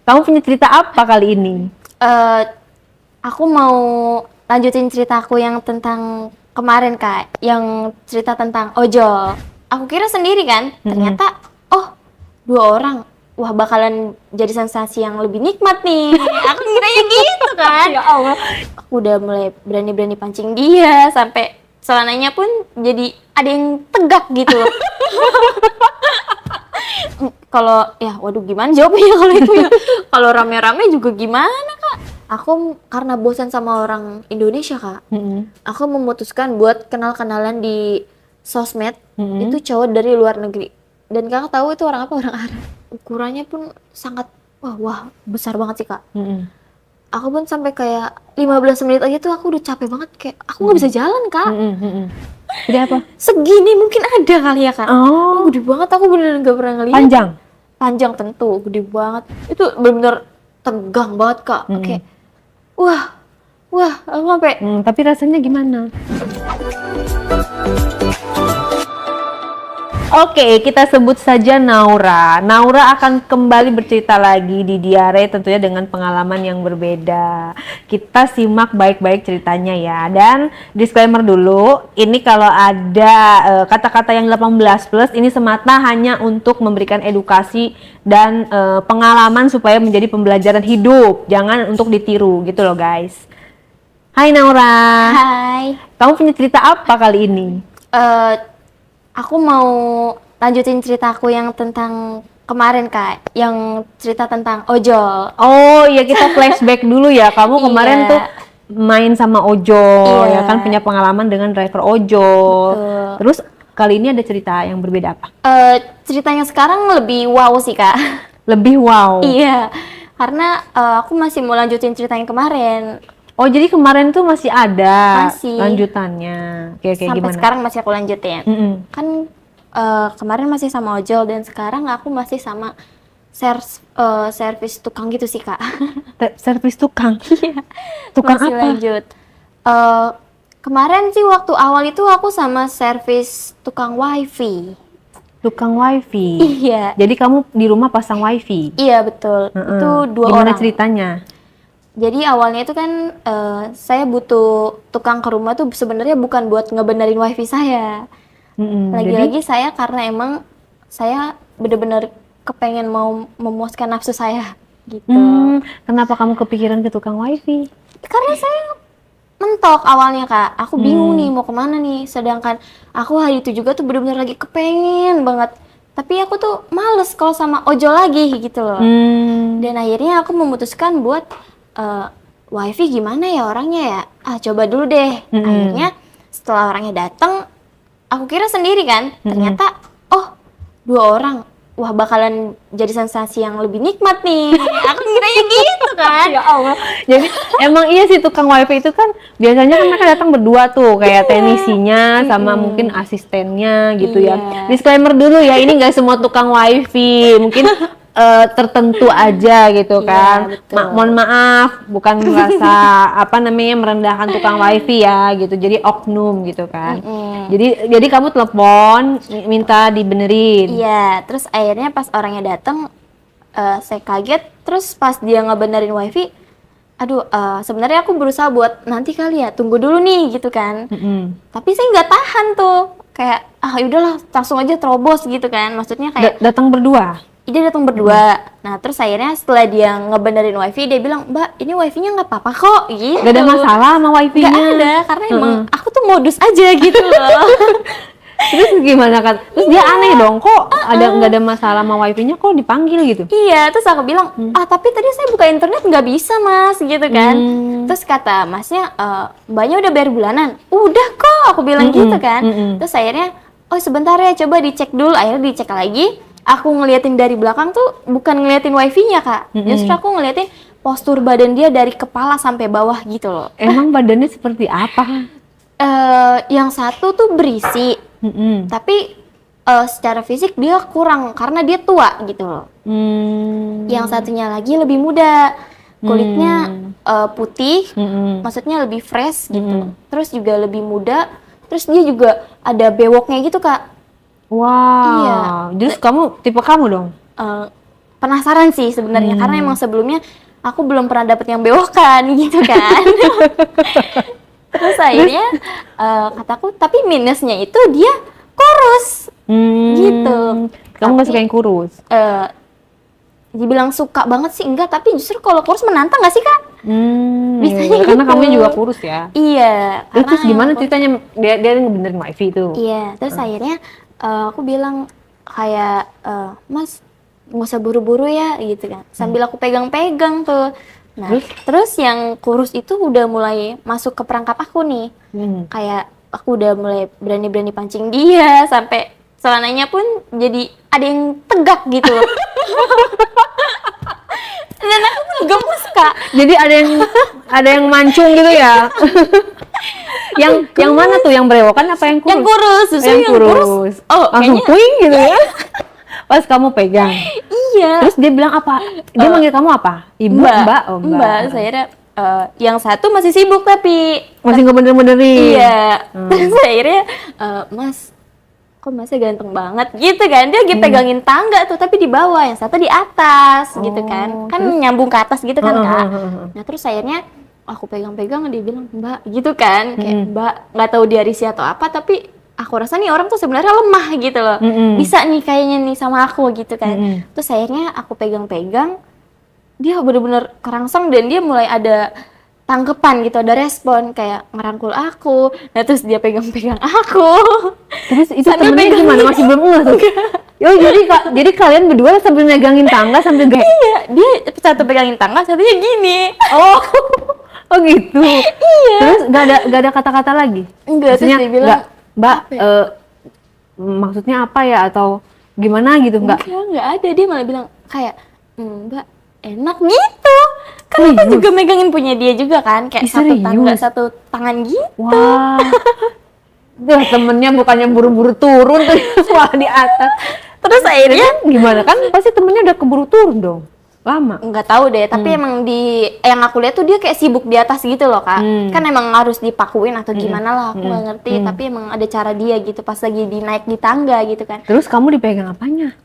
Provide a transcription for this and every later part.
Kamu punya cerita apa kali ini? Eh, aku mau lanjutin ceritaku yang tentang kemarin Kak, yang cerita tentang ojol. Aku kira sendiri kan, ternyata dua orang. Wah, bakalan jadi sensasi yang lebih nikmat nih. Aku kiranya gitu kan. Ya Allah. Aku udah mulai berani-berani pancing dia, sampai celananya pun jadi ada yang tegak gitu. Kalau ya waduh gimana jawabnya kalau itu ya. Kalau rame-rame juga gimana Kak? Aku karena bosan sama orang Indonesia Kak. Aku memutuskan buat kenal-kenalan di sosmed itu cowok dari luar negeri. Dan Kakak tahu itu orang apa? Orang Arab. Ukurannya pun sangat wah besar banget sih Kak. Aku pun sampai kayak 15 menit aja tuh aku udah capek banget, kayak aku nggak bisa jalan Kak. Jadi apa? Segini mungkin ada kali ya Kak. Oh, Gede banget, aku beneran gak pernah ngeliat. panjang. Panjang tentu, gede banget. Itu bener-bener tegang banget Kak. Kayak wah, aku sampai Tapi rasanya gimana? Oke, kita sebut saja Naura. Naura akan kembali bercerita lagi di Diare, tentunya dengan pengalaman yang berbeda. Kita simak baik-baik ceritanya ya. Dan disclaimer dulu, ini kalau ada kata-kata yang 18 plus, ini semata hanya untuk memberikan edukasi dan pengalaman supaya menjadi pembelajaran hidup. Jangan untuk ditiru gitu loh guys. Hai Naura. hai. Kamu punya cerita apa kali ini? Aku mau lanjutin ceritaku yang tentang kemarin Kak, yang cerita tentang ojol. Oh iya, kita flashback dulu ya. Kamu kemarin Iya. tuh main sama ojol, Iya. ya kan, punya pengalaman dengan driver ojol. Betul. Terus kali ini ada cerita yang berbeda apa? Ceritanya sekarang lebih wow sih Kak. Lebih wow. Iya, karena aku masih mau lanjutin cerita yang kemarin. Oh jadi kemarin tuh masih ada Masih. lanjutannya. Kayak Sampai gimana? sekarang masih aku lanjutin. Kan kemarin masih sama ojol dan sekarang aku masih sama servis tukang gitu sih Kak. Servis tukang. Iya. Tukang Masih apa? lanjut. Kemarin sih waktu awal itu aku sama servis tukang wifi. Tukang wifi. Iya. Jadi kamu di rumah pasang wifi. Iya betul. Itu dua Gimana orang. ceritanya? Jadi awalnya itu kan saya butuh tukang ke rumah tuh sebenarnya bukan buat ngebenerin wifi saya. Lagi-lagi saya karena emang saya bener-bener kepengen mau memuaskan nafsu saya gitu. Kenapa kamu kepikiran ke tukang wifi? Karena saya mentok awalnya Kak, aku bingung nih mau kemana nih. Sedangkan aku hari itu juga tuh bener-bener lagi kepengen banget. Tapi aku tuh males kalau sama ojol lagi gitu loh. Dan akhirnya aku memutuskan buat wifi gimana ya orangnya ya? Coba dulu deh. Akhirnya setelah orangnya datang, aku kira sendiri kan, ternyata dua orang. Wah, bakalan jadi sensasi yang lebih nikmat nih. Aku kiranya gitu kan. Ya Allah. Jadi emang iya sih, tukang wifi itu kan biasanya kan mereka datang berdua tuh, kayak teknisinya sama mungkin asistennya gitu ya. Iya. Disclaimer dulu ya, ini nggak semua tukang wifi, mungkin tertentu aja gitu kan. betul. Mohon maaf, bukan merasa merendahkan tukang wifi ya gitu. Jadi oknum gitu kan. Jadi kamu telepon minta dibenerin. Iya, terus akhirnya pas orangnya datang, saya kaget. Terus pas dia ngebenerin wifi, sebenarnya aku berusaha buat nanti kali ya, tunggu dulu nih gitu kan. Tapi saya nggak tahan tuh, kayak yaudahlah langsung aja terobos gitu kan. Maksudnya kayak Datang berdua. dia datang berdua. Nah terus akhirnya setelah dia ngebenerin wifi, dia bilang, Mbak ini wifi-nya nggak apa-apa kok gitu. Gak ada masalah sama wifi-nya. Nggak ada, karena emang aku tuh modus aja gitu loh. Terus gimana kan? Terus dia aneh dong, kok nggak ada masalah sama wifi-nya, kok dipanggil gitu? Iya, terus aku bilang, tapi tadi saya buka internet nggak bisa mas, gitu kan. Terus kata masnya, mbaknya udah bayar bulanan? Udah kok, aku bilang gitu kan. Terus akhirnya, sebentar ya, coba dicek dulu. Akhirnya dicek lagi, aku ngeliatin dari belakang tuh bukan ngeliatin wifi-nya Kak. Justru aku ngeliatin postur badan dia dari kepala sampai bawah gitu loh. Emang badannya seperti apa? Yang satu tuh berisi, tapi secara fisik dia kurang karena dia tua gitu loh. Yang satunya lagi lebih muda, kulitnya putih, maksudnya lebih fresh gitu. Terus juga lebih muda, terus dia juga ada bewoknya gitu Kak. Wow. Iya. Terus kamu tipe kamu dong? penasaran sih sebenarnya karena emang sebelumnya aku belum pernah dapet yang bewokan gitu kan. Terus akhirnya kataku tapi minusnya itu dia kurus gitu. Kamu nggak Tapi, suka yang kurus? Dibilang suka banget sih enggak, tapi justru kalau kurus menantang nggak sih Kak? Bisanya Iya, karena gitu. kamu juga kurus ya. Iya. Terus karena gimana aku- ceritanya dia ngebenerin wifi tuh? Iya, terus akhirnya aku bilang kayak Mas nggak usah buru-buru ya gitu kan. Sambil aku pegang-pegang tuh. Nah, terus yang kurus itu udah mulai masuk ke perangkap aku nih. Kayak aku udah mulai berani-berani pancing dia sampai celananya pun jadi ada yang tegak gitu loh. Dan aku pun gemes Kak. Jadi ada yang mancung gitu ya. yang mana tuh, yang berewokan apa yang kurus? Yang kurus, justru yang yang kurus. Oh, langsung kayaknya puing gitu ya. Pas kamu pegang. iya. Terus dia bilang apa? Dia manggil kamu apa? Ibu, Mbak, oh, Mbak. Saya yang satu masih sibuk tapi masih ngebener-benerin. iya. Terus akhirnya Mas, kok Masnya ganteng banget gitu kan. Dia lagi pegangin tangga tuh tapi di bawah, yang satu di atas gitu kan. Kan nyambung ke atas gitu kan Kak. Nah, terus akhirnya aku pegang-pegang dia bilang, "Mbak," gitu kan. Kayak, "Mbak," nggak tahu dia risih atau apa tapi aku rasa nih orang tuh sebenarnya lemah gitu loh. Bisa nih kayaknya nih sama aku gitu kan. Terus akhirnya aku pegang-pegang, dia bener-bener kerangsang dan dia mulai ada tangkepan gitu, ada respon kayak ngerangkul aku. Nah terus dia pegang-pegang aku. Terus itu Sambil temennya pegang gimana? dia. Masih belum ngeh tuh. Oh, jadi kalian berdua sambil megangin tangga sambil gak? Iya, dia satu pegangin tangga, satunya gini. Oh gitu. Iya. Terus gak ada kata-kata lagi? Enggak, terus Maksudnya, dia bilang, nggak, Mbak, apa ya? maksudnya apa ya atau gimana gitu? Enggak ada, dia malah bilang kayak, Mbak, enak gitu. Kan kita Serius? juga megangin punya dia juga kan, kayak Ih, satu tangga, serius? satu tangan gitu. Wah. Duh, temennya bukannya buru-buru turun tuh malah di atas. Terus akhirnya Gimana kan pasti temennya udah keburu turun dong. Lama. nggak tahu deh, tapi emang yang aku lihat tuh dia kayak sibuk di atas gitu loh Kak. Kan emang harus dipakuin atau gimana lah, aku nggak ngerti. Tapi emang ada cara dia gitu pas lagi naik di tangga gitu kan. Terus kamu dipegang apanya?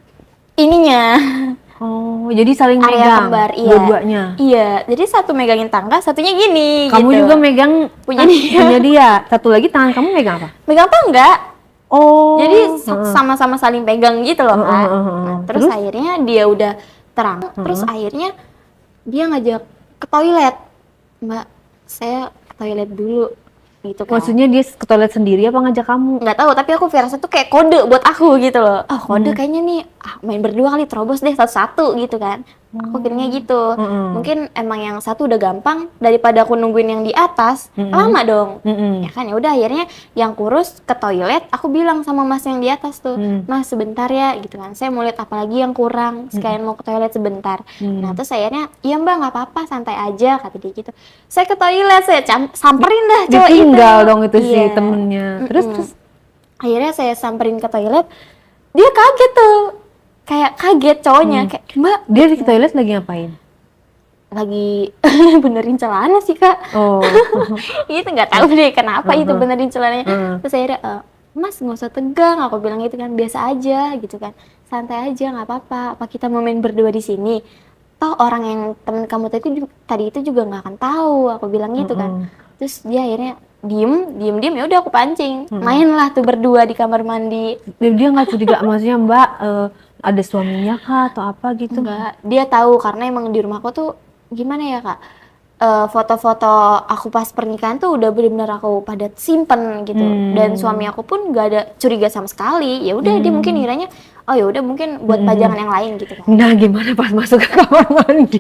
Ininya Oh, jadi saling area megang kembar, iya. dua-duanya. Iya, jadi satu megangin tangga, satunya gini. Kamu gitu. juga megang Punya dia. punya dia. Satu lagi tangan kamu megang apa? Megang tangga. Oh. Jadi sama-sama saling pegang gitu loh Kak. Nah, terus Terus? akhirnya dia udah terang. Terus akhirnya dia ngajak ke toilet. Mbak, saya ke toilet dulu gitu kan. Maksudnya dia ke toilet sendiri apa ngajak kamu? Nggak tahu, tapi aku firasat tuh kayak kode buat aku gitu loh. Oh, kode kayaknya nih main berdua kali, terobos deh satu-satu gitu kan. Aku pikirnya gitu. Mungkin emang yang satu udah gampang daripada aku nungguin yang di atas, lama dong. Ya kan, ya udah akhirnya yang kurus ke toilet, aku bilang sama Mas yang di atas tuh, "Mas, sebentar ya," gitu kan. "Saya mau lihat apalagi yang kurang, sekalian mau ke toilet sebentar." Nah, terus akhirnya, "Iya Mbak, nggak apa-apa, santai aja," kata dia gitu. Saya ke toilet, saya samperin dah cowok itu. Ditinggal dong itu si Iya. temennya. Terus Akhirnya saya samperin ke toilet, dia kaget tuh. Kayak kaget cowoknya, kayak, "Mbak," dia di toilet lagi ngapain? lagi benerin celana sih Kak. Oh. Itu nggak tahu deh kenapa itu benerin celananya. Terus akhirnya, "Mas nggak usah tegang," aku bilang gitu kan, "biasa aja gitu kan, santai aja nggak apa-apa. Apa kita mau main berdua di sini? Toh orang yang temen kamu tadi itu juga nggak akan tahu," aku bilang gitu kan. Terus dia akhirnya diem ya udah aku pancing, mainlah tuh berdua di kamar mandi. Dia nggak curiga, maksudnya Mbak ada suaminya kah atau apa gitu? Enggak, dia tahu karena emang di rumahku tuh gimana ya Kak, foto-foto aku pas pernikahan tuh udah benar-benar aku pada simpen gitu, dan suami aku pun nggak ada curiga sama sekali. Ya udah dia mungkin ngiranya, oh ya udah mungkin buat pajangan yang lain gitu kan. Nah, gimana pas masuk ke kamar mandi?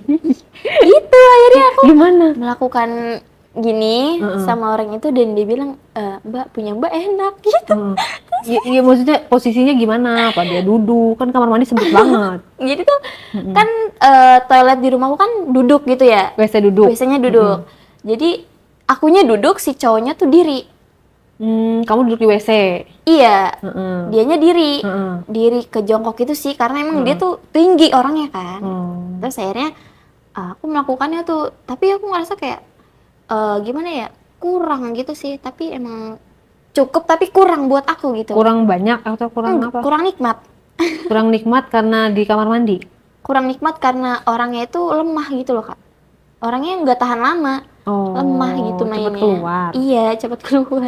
Itu akhirnya aku Gimana? melakukan gini sama orang itu dan dia bilang, "Mbak, punya Mbak enak," gitu. Iya, maksudnya posisinya gimana? Apa dia duduk? Kan kamar mandi sempit banget. Jadi tuh kan toilet di rumahku kan duduk gitu ya. WC duduk. Biasanya duduk. Jadi akunya duduk, si cowoknya tuh diri. Kamu duduk di WC. Iya, dianya diri. Diri ke jongkok itu sih, karena emang dia tuh tinggi orangnya kan. Terus akhirnya aku melakukannya tuh, tapi aku ngerasa kayak gimana ya, kurang gitu sih. Tapi emang cukup, tapi kurang buat aku gitu. Kurang banyak atau kurang apa? Kurang nikmat. Kurang nikmat karena di kamar mandi. kurang nikmat karena orangnya itu lemah gitu loh Kak. Orangnya nggak tahan lama, lemah gitu cepet mainnya. keluar. Iya, cepet keluar.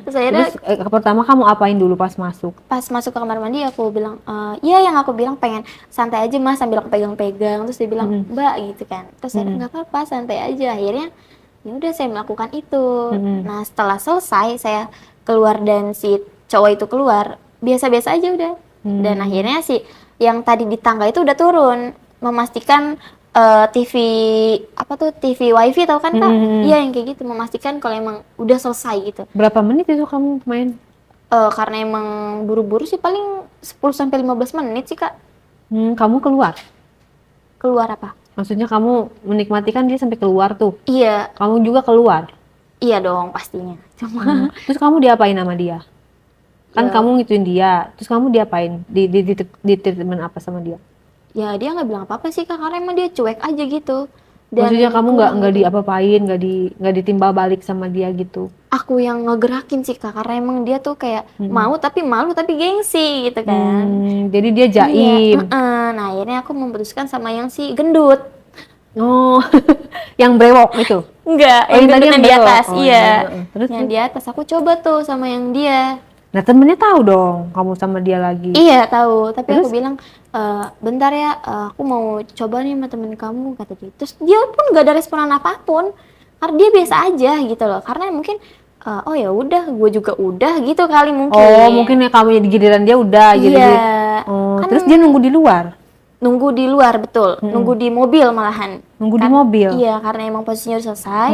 Terus akhirnya Pertama kamu apain dulu pas masuk? pas masuk ke kamar mandi aku bilang, iya yang aku bilang pengen santai aja mas sambil aku pegang-pegang. Terus dia bilang, mbak gitu kan. Terus saya nggak apa-apa, santai aja. Akhirnya ya udah saya melakukan itu. Nah setelah selesai saya keluar dan si cowok itu keluar, biasa-biasa aja udah. Dan akhirnya si yang tadi di tangga itu udah turun, memastikan TV apa tuh TV wifi tahu kan Kak? Iya yang kayak gitu, memastikan kalau emang udah selesai gitu. Berapa menit itu kamu main? Karena emang buru-buru sih paling 10-15 menit sih Kak. Kamu keluar? Keluar apa? Maksudnya kamu menikmati kan dia sampai keluar tuh. Iya. Kamu juga keluar? Iya dong pastinya. Cuma Terus kamu diapain sama dia? Kan Ya. kamu ngituin dia. Terus kamu diapain? Di treatment apa sama dia? ya dia nggak bilang apa-apa sih Kak, karena emang dia cuek aja gitu. Dan Maksudnya kamu nggak gitu. diapa-apain, nggak ditimbal balik sama dia gitu? Aku yang ngegerakin sih Kak, karena emang dia tuh kayak mau tapi malu tapi gengsi gitu kan. Jadi dia Iya, jaim. Nah akhirnya aku memutuskan sama yang si gendut. Oh, yang brewok itu? Enggak, Oh, yang yang tadi gendut yang yang di brewok. atas, Oh, iya. Terus? Yang di atas aku coba tuh sama yang dia. Nah temennya tahu dong kamu sama dia lagi. Iya tahu, tapi aku Terus? bilang bentar ya, aku mau coba nih sama temen kamu kata dia. Terus dia pun gak ada responan apapun, karena dia biasa aja gitu loh. Karena mungkin oh ya udah, gue juga udah gitu kali mungkin. Oh mungkin ya kamu di giliran dia udah gitu. Iya. Oh, Kan terus dia nunggu di luar? nunggu di luar betul, nunggu di mobil malahan. Nunggu di mobil? Iya, karena emang posisinya udah selesai.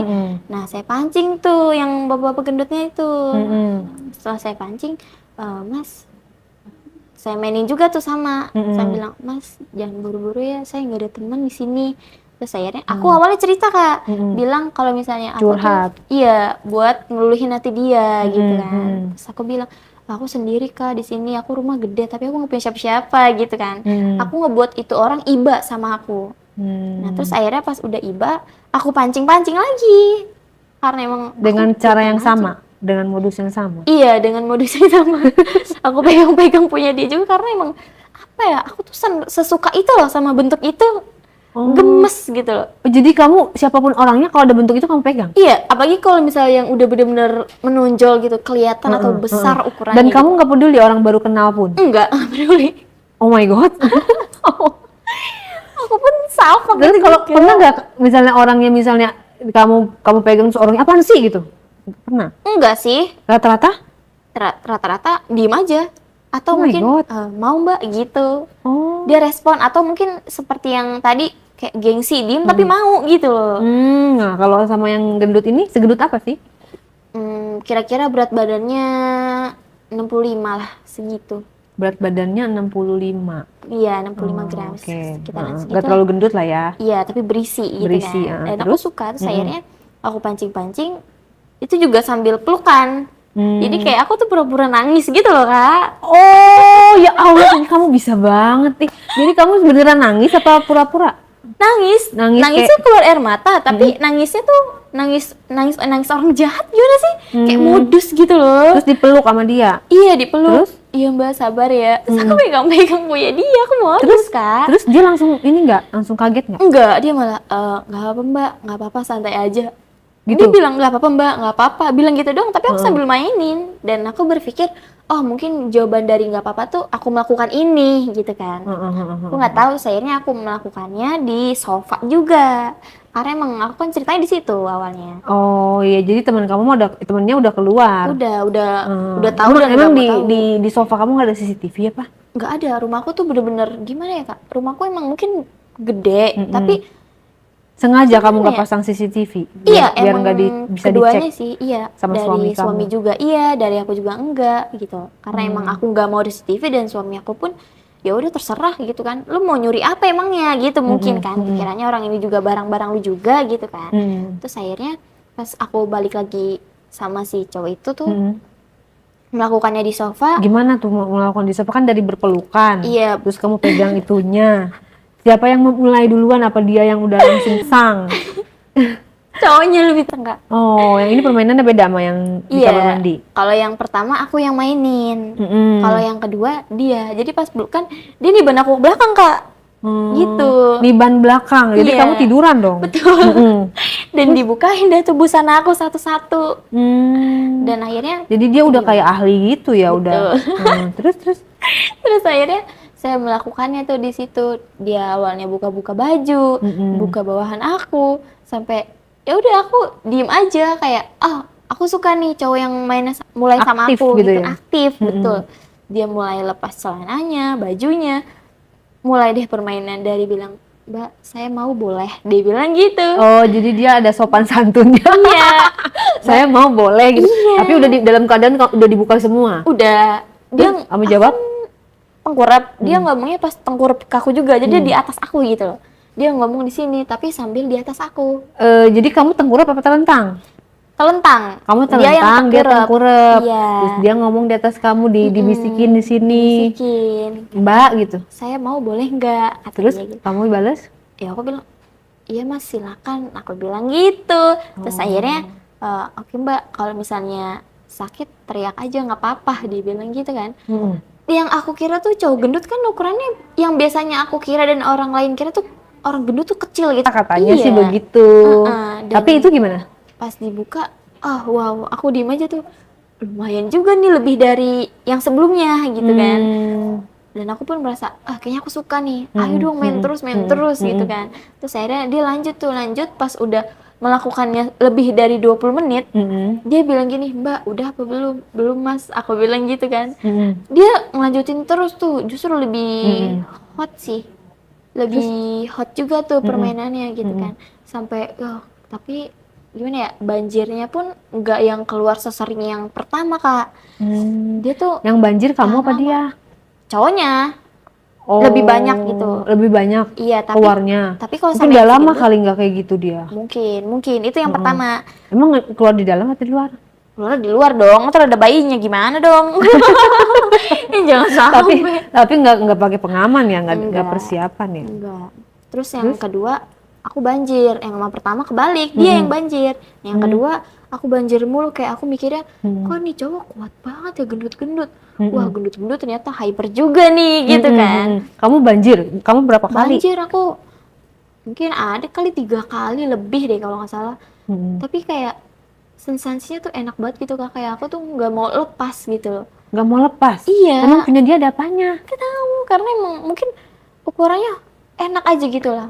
Nah saya pancing tuh yang bapak-bapak gendutnya itu. Setelah saya pancing, mas. Saya mainin juga tuh sama, saya bilang mas jangan buru-buru ya, saya nggak ada teman di sini. Terus akhirnya aku awalnya cerita Kak, bilang kalau misalnya aku Curhat. tuh iya buat ngeluhin hati dia gitu kan. Terus aku bilang aku sendiri Kak di sini, aku rumah gede tapi aku nggak punya siapa-siapa gitu kan. Aku ngebuat itu orang iba sama aku. Nah terus akhirnya pas udah iba, aku pancing-pancing lagi karena emang Dengan aku cara yang pancing. sama? Dengan modus yang sama? Iya, dengan modus yang sama. Aku pegang-pegang punya dia juga karena emang apa ya, aku tuh sesuka itu loh sama bentuk itu. Gemes gitu loh. Oh, jadi kamu siapapun orangnya kalau ada bentuk itu kamu pegang? Iya, apalagi kalau misalnya yang udah bener-bener menonjol gitu, kelihatan atau besar ukurannya. Dan gitu. kamu nggak peduli orang baru kenal pun? Enggak, nggak peduli. Oh my god. Aku pun salfok Berarti gitu. kalau pernah nggak misalnya orangnya misalnya kamu pegang terus orangnya apaan sih gitu? Pernah? Enggak sih, Rata-rata? rata-rata diem aja. Atau Oh my mungkin God. mau mbak gitu. Oh. Dia respon atau mungkin seperti yang tadi kayak gengsi diem tapi mau gitu loh. Nah kalau sama yang gendut ini segendut apa sih? Kira-kira berat badannya 65 lah segitu. Berat badannya 65. Iya 65 gram Oke. sekitaran segitu. Nggak terlalu gendut lah ya. Iya tapi berisi gitu Berisi, kan. Dan terus? aku suka terus akhirnya aku pancing-pancing itu juga sambil pelukan. Jadi kayak aku tuh pura-pura nangis gitu loh Kak. Oh ya Allah, ini kamu bisa banget nih. Jadi kamu beneran nangis apa pura-pura? Nangis Nangis tuh keluar air mata tapi nangisnya tuh nangis orang jahat gimana sih? Kayak modus gitu loh. Terus dipeluk sama dia. Iya dipeluk. Terus? Iya mbak sabar ya. Terus aku pegang-pegang punya dia, aku modus Kak. Terus dia langsung ini nggak? Langsung kaget nggak? Enggak, dia malah nggak apa-apa mbak, nggak apa-apa santai aja. Gitu? Dia bilang nggak apa-apa mbak, nggak apa-apa. Bilang gitu dong, tapi aku sambil mainin. Dan aku berpikir, oh mungkin jawaban dari nggak apa-apa tuh aku melakukan ini gitu kan. Aku nggak tahu, akhirnya aku melakukannya di sofa juga. Karena emang aku kan ceritanya di situ awalnya. Oh iya, jadi teman kamu temennya udah keluar. Udah tahu dan Emang nggak mau tahu. di sofa kamu nggak ada CCTV apa? Nggak ada, rumahku tuh bener-bener gimana ya kak? Rumahku emang mungkin gede, tapi Sengaja kamu nggak ya? pasang CCTV? iya biar emang nggak bisa keduanya dicek sih, iya sama dari suami kamu. juga iya, dari aku juga enggak gitu. Karena emang aku nggak mau di CCTV dan suami aku pun ya udah terserah gitu kan. Lu mau nyuri apa emangnya gitu mungkin kan? Pikirannya orang ini juga barang-barang lu juga gitu kan. Terus akhirnya pas aku balik lagi sama si cowok itu tuh melakukannya di sofa. Gimana tuh melakukan di sofa kan dari berpelukan? Iya. Terus kamu pegang itunya. Siapa yang memulai duluan? Apa dia yang udah langsung sang? Cowoknya lebih tengah. Oh, yang ini permainannya beda sama yang di kamar mandi? Kalau yang pertama aku yang mainin. Kalau yang kedua dia. Jadi pas pelukan dia niban aku ke belakang kak. Gitu. Di ban belakang. Jadi Iya. kamu tiduran dong. Betul. Dan dibukain deh tuh busana aku satu-satu. Hmm. Dan akhirnya Jadi dia udah kayak ahli gitu ya udah. Terus. terus akhirnya saya melakukannya tuh di situ. Dia awalnya buka-buka baju, buka bawahan aku, sampai ya udah aku diem aja kayak aku suka nih cowok yang mainnya mulai sama Aktif aku gitu gitu, ya? aktif betul. Dia mulai lepas celananya, bajunya, mulai deh permainan dari bilang, "Mbak, saya mau boleh?" Dia bilang gitu. Oh, jadi dia ada sopan santunnya. Iya, Saya mau boleh gitu. Iya. Tapi udah dalam keadaan udah dibuka semua. udah. Dia Terus kamu jawab? tengkurap, dia ngomongnya pas tengkurap ke aku juga, jadi dia di atas aku gitu loh. Dia ngomong di sini tapi sambil di atas aku. Jadi kamu tengkurap apa telentang? Telentang. Kamu Dia yang telentang, dia tengkurap. Iya. Terus dia ngomong di atas kamu, dibisikin di sini. Bisikin. Mbak gitu. Saya mau boleh nggak? Katanya Terus gitu. kamu balas? Ya aku bilang, iya mas silakan. Aku bilang gitu. Terus akhirnya, oke mbak, kalau misalnya sakit teriak aja nggak apa-apa. Dia bilang gitu kan. Yang aku kira tuh cowok gendut kan ukurannya yang biasanya aku kira dan orang lain kira tuh orang gendut tuh kecil gitu. Katanya Iya. sih begitu. Dan Tapi itu gimana? pas dibuka, wow, aku diem aja tuh. Lumayan juga nih lebih dari yang sebelumnya gitu kan. Dan aku pun merasa, kayaknya aku suka nih. Ayo dong main terus gitu kan. Terus akhirnya dia lanjut pas udah melakukannya lebih dari 20 menit, dia bilang gini, "Mbak, udah apa belum?" "Belum, Mas." Aku bilang gitu kan. Dia ngelanjutin terus tuh, justru lebih hot sih. Lebih hot juga tuh permainannya gitu kan. Sampai, tapi gimana ya, banjirnya pun nggak yang keluar sesering yang pertama, Kak. Dia tuh Yang banjir kamu apa dia? cowoknya Oh, lebih banyak gitu. Lebih banyak Iya, keluarnya. tapi kalau Mungkin sama udah yang si lama gendut, kali nggak kayak gitu dia. mungkin itu yang pertama. Emang keluar di dalam atau di luar? Keluar di luar dong, terus ada bayinya gimana dong? Jangan Tapi sampai. nggak pakai pengaman ya, nggak Enggak. persiapan ya. Enggak. Terus yang kedua, aku banjir. Yang sama pertama kebalik, dia yang banjir. Yang kedua, aku banjir mulu, kayak aku mikirnya, kok nih cowok kuat banget ya gendut-gendut. Wah, gendut-gendut ternyata hyper juga nih, gitu kan. Kamu banjir, kamu berapa kali? Banjir aku mungkin ada kali 3 kali lebih deh kalau nggak salah. Tapi kayak sensasinya tuh enak banget gitu Kak, kayak aku tuh nggak mau lepas gitu loh. Nggak mau lepas? Iya. Emang punya dia ada apanya? Gak tahu, karena emang mungkin ukurannya enak aja gitu lah.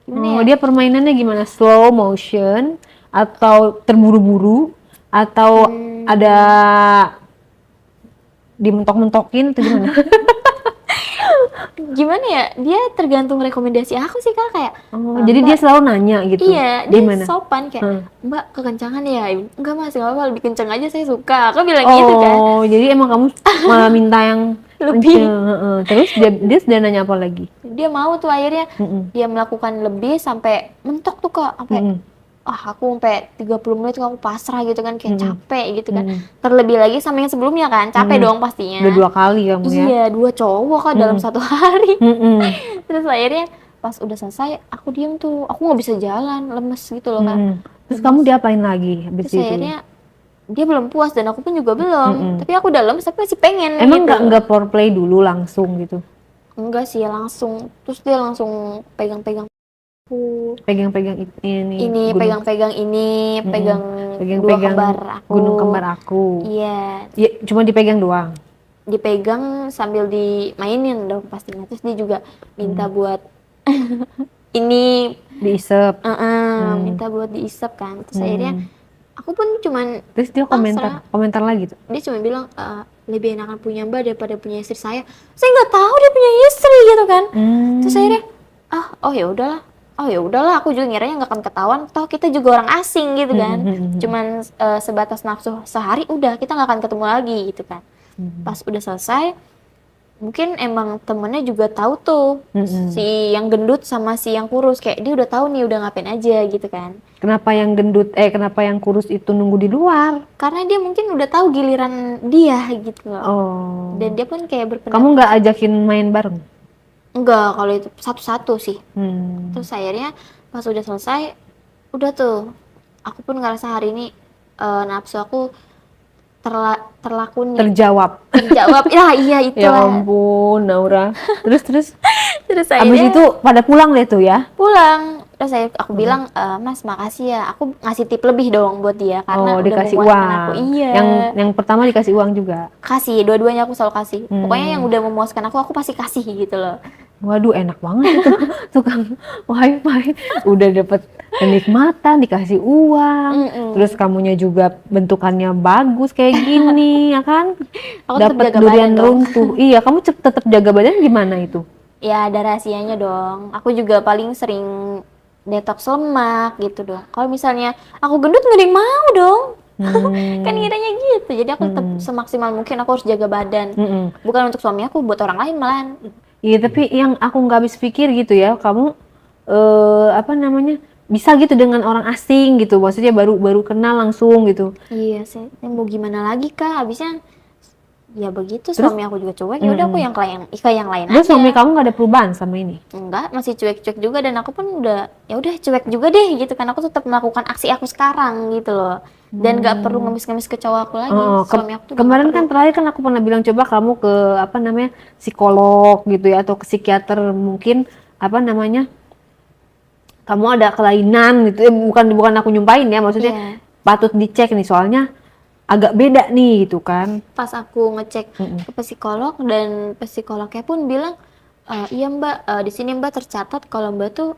Gimana ya? Dia permainannya gimana? Slow motion atau terburu-buru atau ada dimentok-mentokin atau gimana? Gimana ya? Dia tergantung rekomendasi aku sih Kak, kayak Jadi dia selalu nanya gitu. iya, dia gimana? sopan kayak, "Mbak, kekencangan ya?" "Enggak Mas, enggak apa-apa, lebih kencang aja saya suka." Aku bilang gitu kan. Oh, jadi emang kamu malah minta yang Lebih. Terus dia sudah nanya apa lagi? Dia mau tuh akhirnya dia melakukan lebih sampai mentok tuh Kak, sampai aku sampai 30 menit tuh aku pasrah gitu kan, kayak capek gitu kan. Terlebih lagi sama yang sebelumnya kan, capek dong pastinya. Udah 2 kali kamu ya? Iya, 2 cowok Kak dalam 1 hari. Terus akhirnya pas udah selesai, aku diem tuh, aku nggak bisa jalan, lemes gitu loh Kak. Terus kamu diapain lagi habis Terus itu? akhirnya dia belum puas dan aku pun juga belum. Tapi aku udah lemes, tapi masih pengen Emang gitu. nggak foreplay dulu langsung gitu? Enggak sih, langsung. Terus dia langsung pegang-pegang aku. Pegang-pegang Ini gunung. pegang-pegang ini, pegang dua Pegang-pegang kembar aku. gunung kembar aku. Iya, Ya, cuma dipegang doang. dipegang sambil dimainin dong pastinya. Terus dia juga minta buat ini Diisep. minta buat diisep kan. Terus akhirnya aku pun cuman Terus dia komentar lagi tuh. dia cuma bilang lebih enakan punya mbak daripada punya istri saya nggak tahu dia punya istri gitu kan. Terus akhirnya oh ya udahlah aku juga ngiranya nggak akan ketahuan, toh kita juga orang asing gitu kan. Cuman sebatas nafsu sehari udah kita nggak akan ketemu lagi gitu kan. Pas udah selesai mungkin emang temennya juga tahu tuh si yang gendut sama si yang kurus, kayak dia udah tahu nih udah ngapain aja gitu kan. Kenapa yang kurus itu nunggu di luar? Karena dia mungkin udah tahu giliran dia gitu loh. Oh. Dan dia pun kayak berpendapat. Kamu nggak ajakin main bareng? Enggak, kalau itu satu-satu sih. Terus Terus akhirnya pas udah selesai, udah tuh aku pun ngerasa hari ini nafsu aku terlakuin Terjawab. terjawab. Iya itu Ya ampun, Naura. Terus terus abis akhirnya itu pada pulang deh tuh ya. pulang. Terus aku bilang, Mas makasih ya, aku ngasih tip lebih dong buat dia karena Oh, udah dikasih memuaskan uang. aku. Iya. Yang pertama dikasih uang juga. Kasih, dua-duanya aku selalu kasih. Pokoknya yang udah memuaskan aku pasti kasih gitu loh. Waduh, enak banget itu tukang wifi. Udah dapet kenikmatan, dikasih uang. Terus kamunya juga bentukannya bagus kayak gini, ya kan? Aku tetap Dapat jaga durian badan dong. runtuh. Iya, kamu tetap jaga badan gimana itu? Ya ada rahasianya dong. Aku juga paling sering detox lemak gitu dong. Kalau misalnya aku gendut nggak ada yang mau dong. Kan kiranya gitu. Jadi aku tetap semaksimal mungkin aku harus jaga badan. Bukan untuk suami aku, buat orang lain malahan. Iya, tapi yang aku nggak habis pikir gitu ya, kamu apa namanya, bisa gitu dengan orang asing gitu, maksudnya baru kenal langsung gitu. Iya sih. Mau gimana lagi Kak? Habisnya ya begitu, Terus? suami aku juga cuek. Ya udah aku yang yang lain Terus aja. suami kamu nggak ada perubahan sama ini? Enggak, masih cuek-cuek juga dan aku pun udah ya udah cuek juga deh gitu kan. Aku tetap melakukan aksi aku sekarang gitu loh. Dan nggak perlu ngemis-ngemis ke cowok aku lagi. Suami aku tuh udah Kemarin nggak kan perlu. terakhir kan aku pernah bilang coba kamu ke apa namanya, psikolog gitu ya, atau ke psikiater, mungkin apa namanya, kamu ada kelainan gitu. Bukan aku nyumpahin ya, maksudnya Iya. patut dicek nih soalnya agak beda nih gitu kan. Pas aku ngecek ke psikolog dan psikolognya pun bilang, iya Mbak, di sini Mbak tercatat kalau Mbak tuh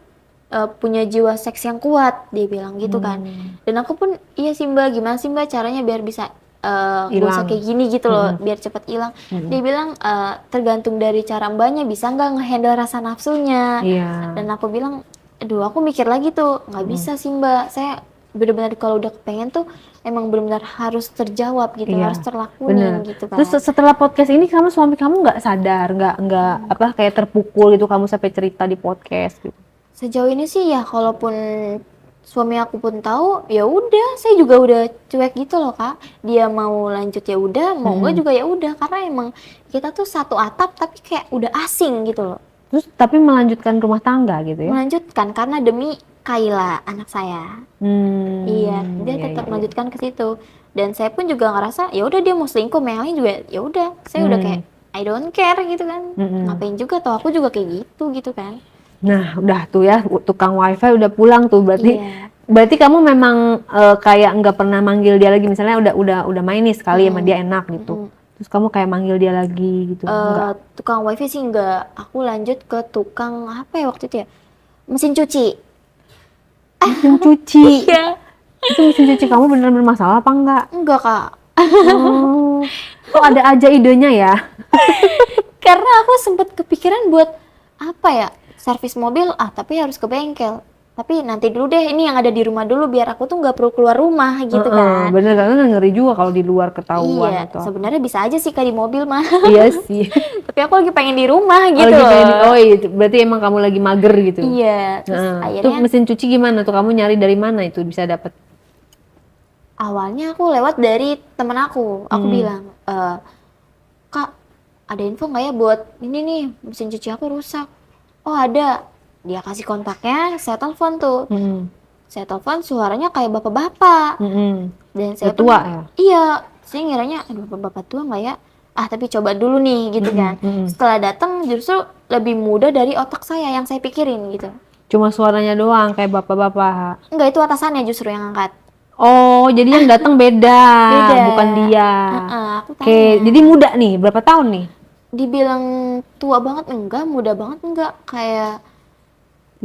punya jiwa seks yang kuat, dia bilang gitu kan. Dan aku pun iya sih Mbak, gimana sih Mbak caranya biar bisa gak usah Hilang. kayak gini gitu loh, biar cepet hilang. Dia bilang tergantung dari cara Mbaknya bisa nggak ngehandle rasa nafsunya. Iya. Dan aku bilang, aduh aku mikir lagi tuh, nggak bisa sih Mbak, saya benar-benar kalau udah kepengen tuh emang benar-benar harus terjawab gitu, Iya, harus terlakuin bener. gitu kan. Terus setelah podcast ini suami kamu nggak sadar, nggak apa kayak terpukul gitu kamu sampai cerita di podcast gitu? Sejauh ini sih ya, kalaupun suami aku pun tahu, ya udah, saya juga udah cuek gitu loh Kak. Dia mau lanjut ya udah, mau enggak juga ya udah, karena emang kita tuh satu atap tapi kayak udah asing gitu loh. Terus tapi melanjutkan rumah tangga gitu ya? Melanjutkan karena demi Kayla anak saya. Iya, dia Iya, tetap iya. melanjutkan ke situ. Dan saya pun juga ngerasa ya udah dia mau selingkuh, Meli juga ya udah, saya udah kayak I don't care gitu kan. Ngapain juga, toh aku juga kayak gitu kan. Nah, udah tuh ya, tukang wifi udah pulang tuh, berarti Iya. berarti kamu memang kayak nggak pernah manggil dia lagi, misalnya udah main nih sekali sama dia enak gitu. Terus kamu kayak manggil dia lagi gitu? Enggak. Tukang wifi sih enggak. Aku lanjut ke tukang apa ya waktu itu ya? Mesin cuci. Mesin cuci. Iya. Itu mesin cuci kamu beneran bermasalah apa enggak? Enggak Kak. Oh, kok ada aja idenya ya? Karena aku sempat kepikiran buat apa ya? Servis mobil, tapi harus ke bengkel. Tapi nanti dulu deh, ini yang ada di rumah dulu biar aku tuh nggak perlu keluar rumah gitu kan. Bener, karena ngeri juga kalau di luar ketahuan Iya, atau apa. sebenarnya bisa aja sih Kak di mobil mah. Iya sih. Tapi aku lagi pengen di rumah Oh, gitu lagi loh. pengen oh iya, berarti emang kamu lagi mager gitu. Iya, terus Tuh akhirnya mesin cuci gimana tuh, kamu nyari dari mana itu bisa dapat? awalnya aku lewat dari temen aku. Aku bilang, Kak, ada info nggak ya buat ini nih, mesin cuci aku rusak. Oh ada. Dia kasih kontaknya, saya telepon tuh. Saya telepon, suaranya kayak bapak-bapak. Dan saya Udah tua ya? Iya, saya ngiranya, aduh bapak-bapak tua nggak ya? Tapi coba dulu nih gitu kan. Setelah datang justru lebih muda dari otak saya yang saya pikirin gitu. Cuma suaranya doang kayak bapak-bapak. Enggak, itu atasannya justru yang angkat. Oh, jadi yang datang beda, Beda. bukan dia. Aku Oke, tanya. jadi muda nih, berapa tahun nih? Dibilang tua banget enggak, muda banget enggak, kayak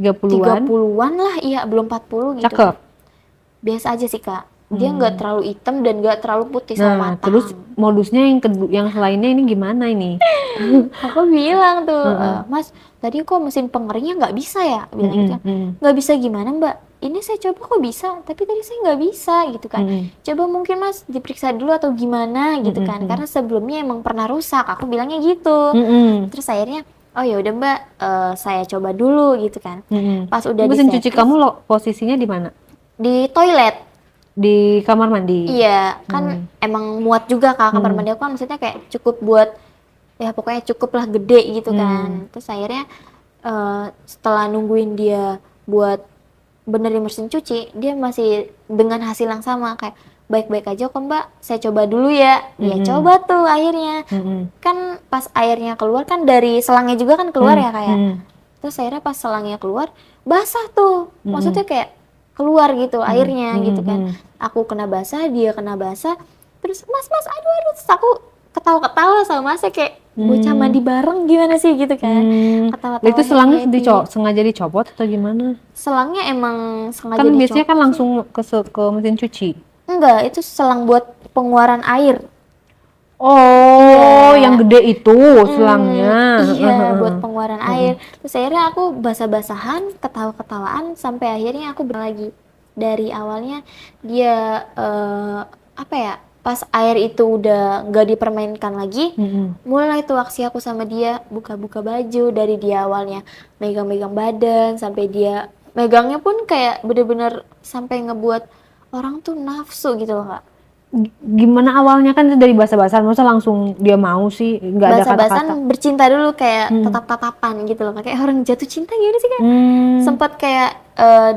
30-an? 30-an lah, iya belum 40 gitu. Cakep. Biasa aja sih Kak. Dia nggak terlalu hitam dan nggak terlalu putih sama Nah, matang. terus modusnya yang selainnya ini gimana ini? Aku bilang tuh, Mas, tadi kok mesin pengeringnya nggak bisa ya? Bilang gitu. Nggak bisa gimana Mbak? Ini saya coba kok bisa, tapi tadi saya nggak bisa gitu kan. Coba mungkin Mas diperiksa dulu atau gimana gitu kan. Karena sebelumnya emang pernah rusak. Aku bilangnya gitu. Terus akhirnya, oh ya udah Mbak, saya coba dulu gitu kan. Pas udah Mesin cuci diservis, kamu posisinya di mana? di toilet. Di kamar mandi? Iya, kan emang muat juga Kak, kamar mandi aku kan maksudnya kayak cukup buat, ya pokoknya cukup lah gede gitu kan. Terus akhirnya setelah nungguin dia buat benerin mesin cuci, dia masih dengan hasil yang sama kayak, baik-baik aja kok mbak, saya coba dulu ya. Ya coba tuh akhirnya. Kan pas airnya keluar kan dari selangnya juga kan keluar ya kayak. Terus akhirnya pas selangnya keluar, basah tuh. Maksudnya kayak keluar gitu airnya gitu kan. Aku kena basah, dia kena basah. Terus mas, aduh. Terus aku ketawa-ketawa sama masnya kayak bocah mandi bareng gimana sih gitu kan. Ketawa-tawa. Itu selangnya sengaja dicopot atau gimana? Selangnya emang sengaja Kan dicopot. biasanya kan langsung ke mesin cuci. Enggak, itu selang buat pengeluaran air. Oh, yang gede itu selangnya. Iya, buat pengeluaran air. Terus akhirnya aku basah-basahan, ketawa-ketawaan, sampai akhirnya aku lagi. Dari awalnya dia apa ya? Pas air itu udah nggak dipermainkan lagi, mulai tuh aksi aku sama dia buka-buka baju. Dari dia awalnya megang-megang badan, sampai dia megangnya pun kayak bener-bener sampai ngebuat orang tuh nafsu gitu loh kak. Gimana awalnya kan itu dari basa-basan, masa langsung dia mau sih, nggak ada kata-kata. Basa-basan bercinta dulu kayak tatap-tatapan gitu loh, kayak orang jatuh cinta gimana sih kan? Sempat kayak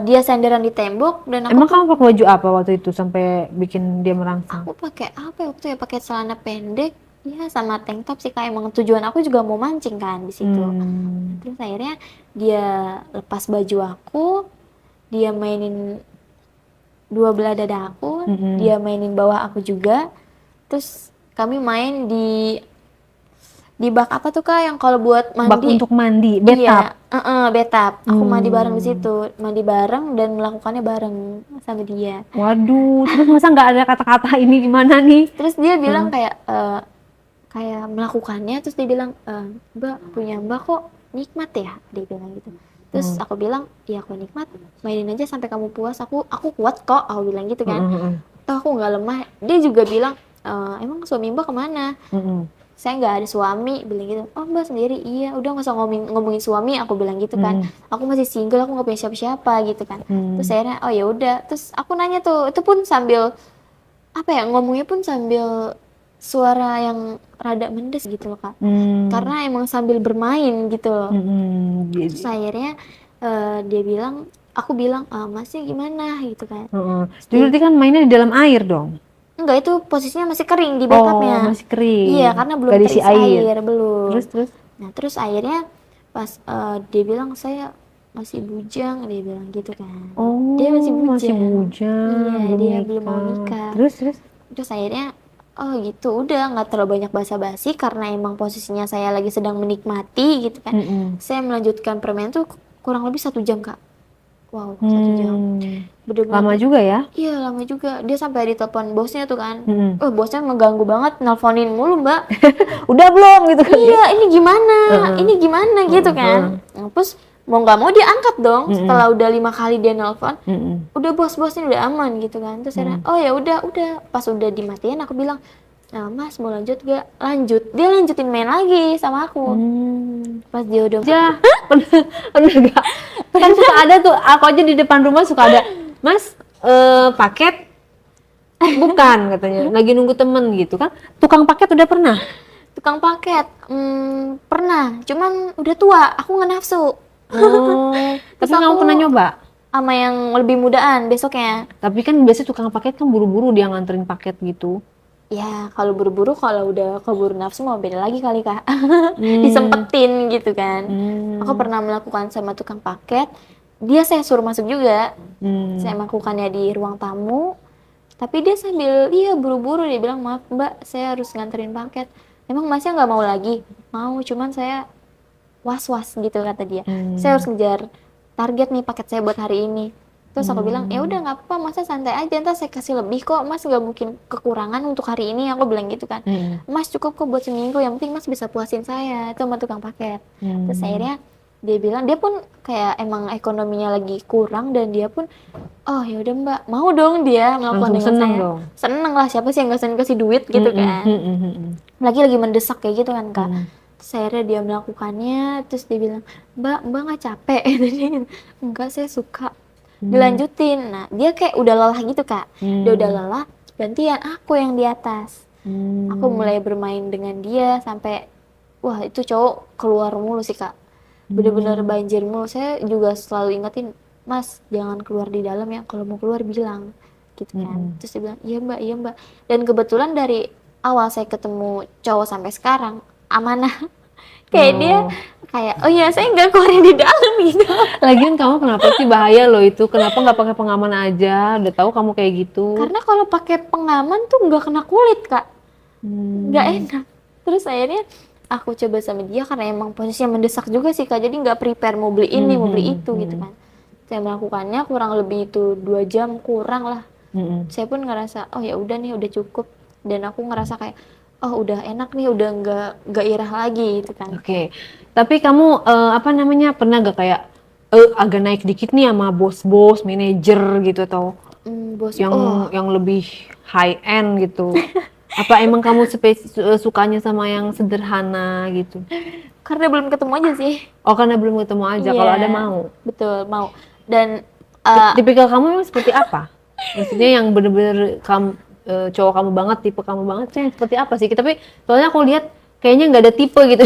dia senderan di tembok dan aku Emang kamu pakai baju apa waktu itu sampai bikin dia merangsang? aku pakai apa ya waktu ya, pakai celana pendek ya sama tank top sih kak. Emang tujuan aku juga mau mancing kan di situ. Terus akhirnya dia lepas baju aku, dia mainin dua belah dada aku, dia mainin bawah aku juga. Terus kami main di bak apa tuh kak yang kalau buat mandi? Bak untuk mandi, bathtub. Iya, bathtub. Aku mandi bareng di situ, mandi bareng dan melakukannya bareng sama dia. Waduh, terus masa nggak ada kata-kata ini gimana nih? Terus dia bilang kayak melakukannya, terus dia bilang mbak punya mbak kok nikmat ya, dia bilang gitu. Terus aku bilang, iya aku nikmat, mainin aja sampai kamu puas, aku kuat kok, aku bilang gitu kan. Toh aku nggak lemah. Dia juga bilang, emang suami mbak kemana? Saya nggak ada suami, bilang gitu. Oh mbak sendiri, iya udah nggak usah ngomongin suami, aku bilang gitu kan. Aku masih single, aku nggak punya siapa-siapa gitu kan. Terus akhirnya, oh ya udah. Terus aku nanya tuh, itu pun sambil apa ya, ngomongnya pun sambil suara yang rada mendes gitu loh kak. Karena emang sambil bermain gitu loh. Terus akhirnya dia bilang, aku bilang, masnya gimana gitu kan. Jadi berarti kan mainnya di dalam air dong? Enggak, itu posisinya masih kering di bathtubnya. Oh, masih kering. Iya, karena belum Gak diisi terisi air, belum. Terus? Nah, terus akhirnya pas dia bilang saya masih bujang, dia bilang gitu kan. Oh, dia masih bujang. Iya, dia belum mau nikah. Terus akhirnya, oh gitu, udah nggak terlalu banyak basa-basi karena emang posisinya saya lagi sedang menikmati gitu kan. Saya melanjutkan permainan tuh kurang lebih 1 jam kak. Wow, 1 jam. Bener-bener lama juga ya? Iya, lama juga. Dia sampai ditelepon bosnya tuh kan. Bosnya mengganggu banget, nelponin mulu mbak. Udah belum gitu kan? Iya, ini gimana gitu kan. Terus mau nggak mau dia angkat dong. Setelah udah 5 kali dia nelpon, udah bos ini udah aman gitu kan. Terus akhirnya, oh ya udah. Pas udah dimatiin aku bilang, nah mas mau lanjut gak? Lanjut. Dia lanjutin main lagi sama aku. Pas dia udah Pernah gak? Kan suka ada tuh, aku aja di depan rumah suka ada, mas paket bukan katanya, lagi nunggu temen gitu kan. Tukang paket udah pernah? Tukang paket pernah, cuman udah tua, aku nggak nafsu. Tapi kamu pernah nyoba? Sama yang lebih mudaan besoknya. Tapi kan biasanya tukang paket kan buru-buru dia nganterin paket gitu. Ya kalau buru-buru, kalau udah keburu nafsu mau beda lagi kali kak. Disempetin gitu kan. Aku pernah melakukan sama tukang paket, dia saya suruh masuk juga. Saya melakukannya di ruang tamu, tapi dia sambil buru-buru, dia bilang maaf mbak saya harus nganterin paket. Emang masnya nggak mau lagi? Mau, cuman saya was-was gitu kata dia. Saya harus ngejar target nih paket saya buat hari ini. Terus aku bilang, ya udah nggak apa-apa, masa santai aja, ntar saya kasih lebih kok, mas nggak mungkin kekurangan untuk hari ini, aku bilang gitu kan. Mas cukup kok buat seminggu, yang penting mas bisa puasin saya, itu sama tukang paket. Terus akhirnya dia bilang, dia pun kayak emang ekonominya lagi kurang dan dia pun, oh ya udah mbak, mau dong dia melakukan dengan saya. Seneng lah, siapa sih yang nggak seneng kasih duit gitu kan. Lagi mendesak kayak gitu kan kak. Terus akhirnya dia melakukannya, terus dia bilang, mbak nggak capek? Enggak, saya suka. Dilanjutin. Nah dia kayak udah lelah gitu kak. Dia udah lelah, gantian aku yang di atas. Aku mulai bermain dengan dia sampai wah itu cowok keluar mulu sih kak, bener-bener banjir mulu. Saya juga selalu ingetin, mas jangan keluar di dalam ya, kalau mau keluar bilang gitu kan. Terus dia bilang iya mbak, dan kebetulan dari awal saya ketemu cowok sampai sekarang amanah. Kayak dia kayak oh iya saya nggak keluarin di dalam gitu. Lagian kamu kenapa sih, bahaya loh itu, kenapa nggak pakai pengaman aja, udah tahu kamu kayak gitu. Karena kalau pakai pengaman tuh nggak kena kulit kak, nggak enak. Terus akhirnya aku coba sama dia karena emang posisinya mendesak juga sih kak, jadi nggak prepare mau beli ini mau beli itu gitu kan. Saya melakukannya kurang lebih itu 2 jam kurang lah. Saya pun ngerasa oh ya udah nih udah cukup, dan aku ngerasa kayak oh udah enak nih, udah nggak irah lagi gitu kan. Oke. Tapi kamu apa namanya, pernah gak kayak agak naik dikit nih sama bos-bos, manajer gitu, atau Bos yang lebih high end gitu? Apa emang kamu sukanya sama yang sederhana gitu? karena belum ketemu aja sih. Oh, karena belum ketemu aja. Iya, Kalau ada mau. betul mau. Dan Tipikal kamu memang seperti apa? Maksudnya yang bener-bener kamu cowok kamu banget, tipe kamu banget tuh yang seperti apa sih? Tapi soalnya aku lihat kayaknya nggak ada tipe gitu.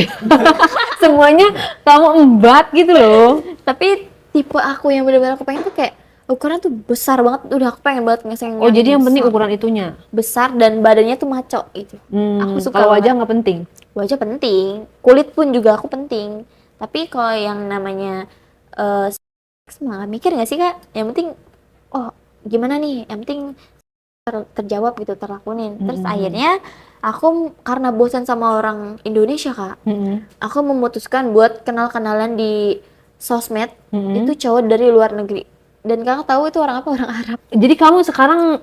Semuanya kamu embat gitu loh. tapi tipe aku yang benar-benar aku pengen tuh kayak ukuran tuh besar banget, udah aku pengen banget ngeseng. Oh, jadi yang penting ukuran itunya. besar dan badannya tuh maco gitu. Aku suka Kalau banget. wajah nggak penting. Wajah penting, kulit pun juga aku penting. Tapi kalau yang namanya seks mah nggak mikir nggak sih kak? Yang penting oh gimana nih? Yang penting terjawab gitu, terlakuin. Terus akhirnya aku karena bosan sama orang Indonesia kak, aku memutuskan buat kenal-kenalan di sosmed itu cowok dari luar negeri. Dan kakak tahu itu orang apa? Orang Arab. Jadi kamu sekarang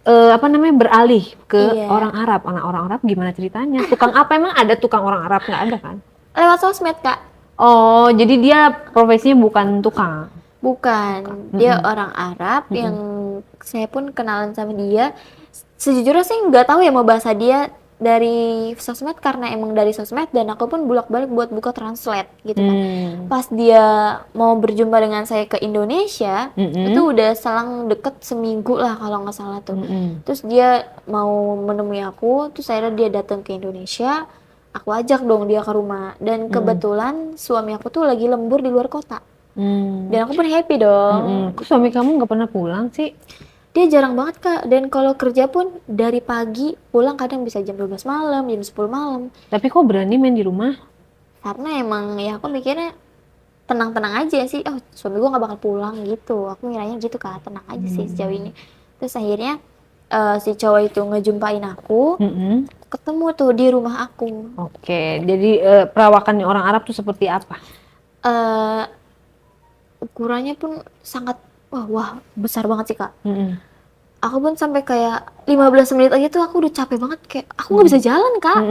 apa namanya, beralih ke Iya. orang Arab. Anak orang Arab gimana ceritanya? Tukang apa, emang ada tukang orang Arab? Nggak ada kan? Lewat sosmed kak. Oh, jadi dia profesinya bukan tukang. Bukan, dia orang Arab yang saya pun kenalan sama dia. Sejujurnya sih nggak tahu ya mau bahasa dia dari sosmed karena emang dari sosmed, dan aku pun bolak-balik buat buka translate gitu kan. Pas dia mau berjumpa dengan saya ke Indonesia, itu udah selang deket seminggu lah kalau nggak salah tuh. Terus dia mau menemui aku, terus akhirnya dia datang ke Indonesia. Aku ajak dong dia ke rumah, dan kebetulan suami aku tuh lagi lembur di luar kota. Dan aku pun happy dong. Kok suami kamu nggak pernah pulang sih? Dia jarang banget kak, dan kalau kerja pun dari pagi pulang kadang bisa jam 12 malam, jam 10 malam. Tapi kok berani main di rumah? Karena emang ya aku mikirnya tenang-tenang aja sih, oh suami gue nggak bakal pulang gitu. Aku ngiranya gitu kak, tenang aja sih sejauh ini. Terus akhirnya si cowok itu ngejumpain aku, ketemu tuh di rumah aku. Oke, jadi perawakannya orang Arab tuh seperti apa? Ukurannya pun sangat wah besar banget sih kak. Aku pun sampai kayak 15 menit aja tuh aku udah capek banget, kayak aku nggak bisa jalan kak.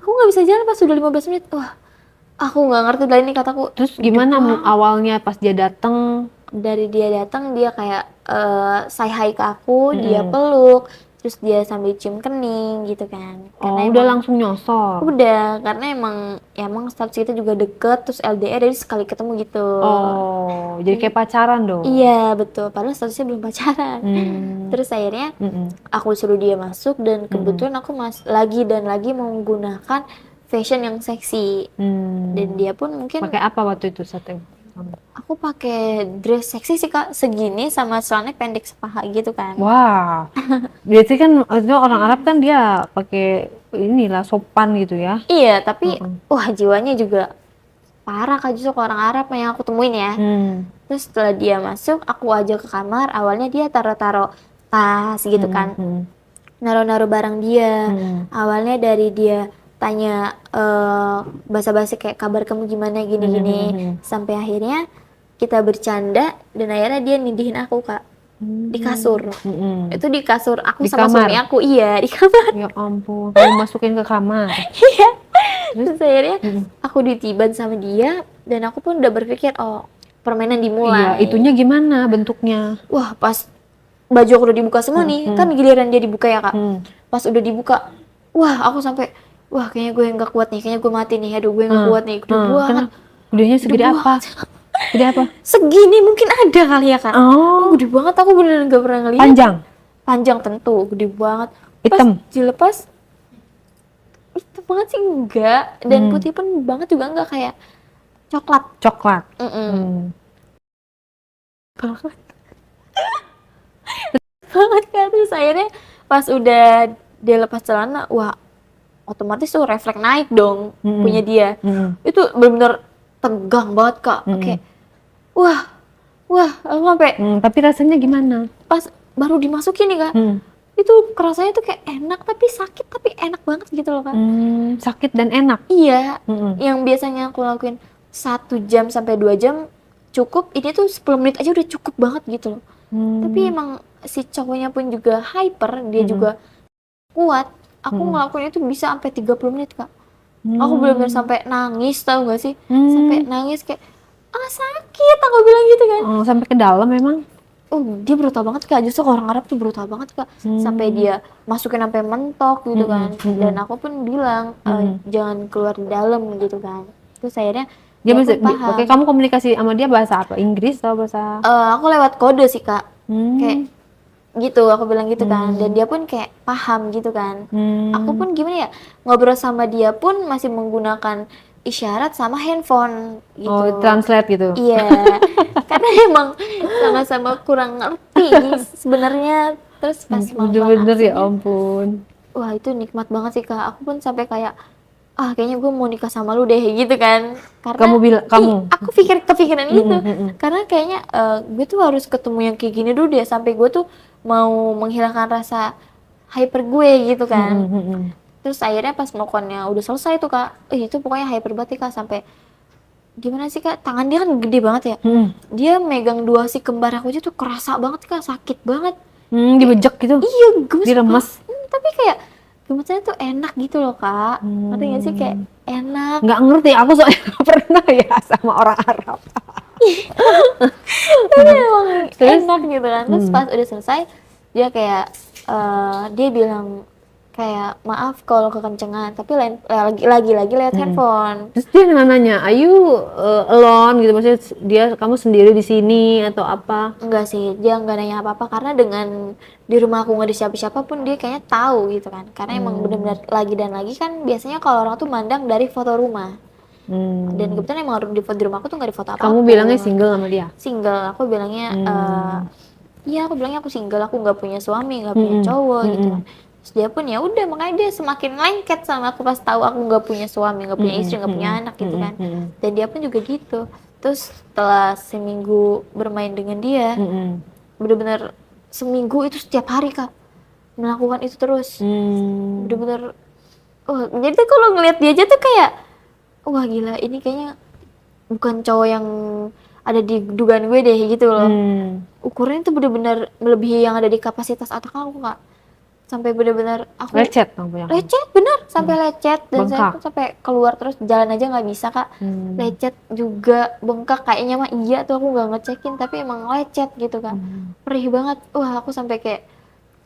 Aku nggak bisa jalan pas udah 15 menit. Wah, aku nggak ngerti dari ini kataku. Terus gimana awalnya pas dia datang? Dari dia datang dia kayak say hi ke aku, dia peluk, terus dia sambil cium kening gitu kan. Karena udah langsung nyosor. Udah, karena emang status kita juga deket, terus LDR jadi sekali ketemu gitu. Oh, jadi kayak pacaran dong? Iya betul, padahal statusnya belum pacaran. Terus akhirnya aku suruh dia masuk, dan kebetulan aku lagi menggunakan fashion yang seksi. Dan dia pun mungkin pakai apa waktu itu saat itu? Aku pakai dress seksi sih kak, segini sama celana pendek sepaha gitu kan. Wah, biasanya kan maksudnya orang Arab kan dia pakai inilah sopan gitu ya. Iya, tapi wah jiwanya juga parah kak, justru orang Arab yang aku temuin ya. Terus setelah dia masuk, aku ajak ke kamar. Awalnya dia taruh-taruh tas gitu kan, naruh-naruh barang dia. Awalnya dari dia tanya basa-basi kayak kabar kamu gimana gini-gini, sampai akhirnya kita bercanda, dan akhirnya dia nindihin aku kak di kasur. Itu di kasur aku Di sama kamar? suami aku, iya di kamar. Ya ampun, kamu masukin ke kamar. Iya. Terus akhirnya aku ditiban sama dia, dan aku pun udah berpikir oh permainan dimulai. Iya, itunya gimana bentuknya? Wah pas baju aku udah dibuka semua nih, kan giliran dia dibuka ya kak. Pas udah dibuka, wah aku sampai wah kayaknya gue nggak kuat nih, kayaknya gue mati nih, aduh gue nggak kuat nih, gede banget. Gedenya segede apa? Gede apa? Segini mungkin ada kali ya kak. Oh, Gede banget, aku beneran nggak pernah ngeliat. panjang? Panjang tentu, gede banget. Hitam? Pas dilepas, hitam banget sih enggak, dan putih pun banget juga enggak, kayak coklat. Coklat? Banget. Banget kan. Iya, terus akhirnya pas udah dia lepas celana, wah otomatis tuh refleks naik dong punya dia. Itu bener-bener tegang banget Kak, kayak wah, aku sampai Tapi rasanya gimana? pas baru dimasukin nih Kak, itu kerasanya tuh kayak enak tapi sakit tapi enak banget gitu loh Kak. Sakit dan enak. Iya, yang biasanya aku lakuin 1 jam sampai 2 jam cukup, ini tuh 10 menit aja udah cukup banget gitu loh. Tapi emang si cowoknya pun juga hyper, dia juga kuat. Aku ngelakuin itu bisa sampai 30 menit Kak. Aku benar-benar sampai nangis, tahu gak sih? Sampai nangis kayak sakit, aku bilang gitu kan. Oh, sampai ke dalam memang. Oh, dia brutal banget Kak. Justru orang Arab tuh brutal banget Kak. Sampai dia masukin sampai mentok gitu kan. Dan aku pun bilang jangan keluar di dalam gitu kan. Terus akhirnya Dia pun masih paham. oke, kamu komunikasi sama dia bahasa apa? Inggris atau bahasa? Aku lewat kode sih Kak. Kayak gitu, aku bilang gitu kan. Dan dia pun kayak paham gitu kan. Aku pun gimana ya, ngobrol sama dia pun masih menggunakan isyarat sama handphone gitu. Oh, translate gitu. Iya, karena emang sama-sama kurang ngerti sebenarnya. Terus pas Bener-bener ya aslinya, ampun. wah itu nikmat banget sih Kak. Aku pun sampai kayak kayaknya gue mau nikah sama lu deh gitu kan. Karena Kamu bilang aku kepikiran itu. Karena kayaknya gue tuh harus ketemu yang kayak gini dulu deh sampai gue tuh mau menghilangkan rasa hyper gue gitu kan. Terus akhirnya pas melakukannya udah selesai tuh Kak, itu pokoknya hyper banget ya Kak, sampai gimana sih Kak, tangan dia kan gede banget ya, dia megang 2 si kembar aku aja tuh kerasa banget Kak, sakit banget. Dibejek gitu. Iya, gemes Diremes. banget. Tapi kayak gemesnya tuh enak gitu loh Kak, ngerti gak sih, kayak enak. Nggak ngerti, aku soalnya nggak pernah ya sama orang Arab. Tapi emang enak gitu kan. Terus pas udah selesai dia kayak dia bilang kayak maaf kalau kekencengan, tapi lagi lewat handphone. Terus dia nanya, "Ayu alone?" gitu, maksudnya dia kamu sendiri di sini atau apa? Enggak sih, dia nggak nanya apa-apa karena dengan di rumah aku nggak ada siapa-siapa pun dia kayaknya tahu gitu kan. Karena emang benar-benar lagi dan lagi kan biasanya kalau orang tuh mandang dari foto rumah. Dan kebetulan emang di rumah aku tuh nggak ada foto apa-apa. Kamu bilangnya single sama dia? Single, aku bilangnya iya, aku bilangnya aku single, aku nggak punya suami, nggak punya cowok gitu kan. Terus dia pun ya udah, makanya dia semakin lengket sama aku pas tahu aku nggak punya suami, nggak punya istri, nggak punya anak gitu kan. Dan dia pun juga gitu. Terus setelah seminggu bermain dengan dia, bener-bener seminggu itu setiap hari Kak melakukan itu terus. Bener-bener jadi tuh kalau ngeliat dia aja tuh kayak wah gila, ini kayaknya bukan cowok yang ada di dugaan gue deh gitu loh. Ukurannya tuh bener-bener melebihi yang ada di kapasitas otak aku Kak. Sampai bener-bener aku Lecet dong punya kamu. lecet, bener sampai lecet. Dan saya Bengkak. tuh sampai keluar terus jalan aja nggak bisa Kak. Lecet juga, bengkak kayaknya mah iya tuh, aku nggak ngecekin tapi emang lecet gitu Kak. Perih banget. Wah, aku sampai kayak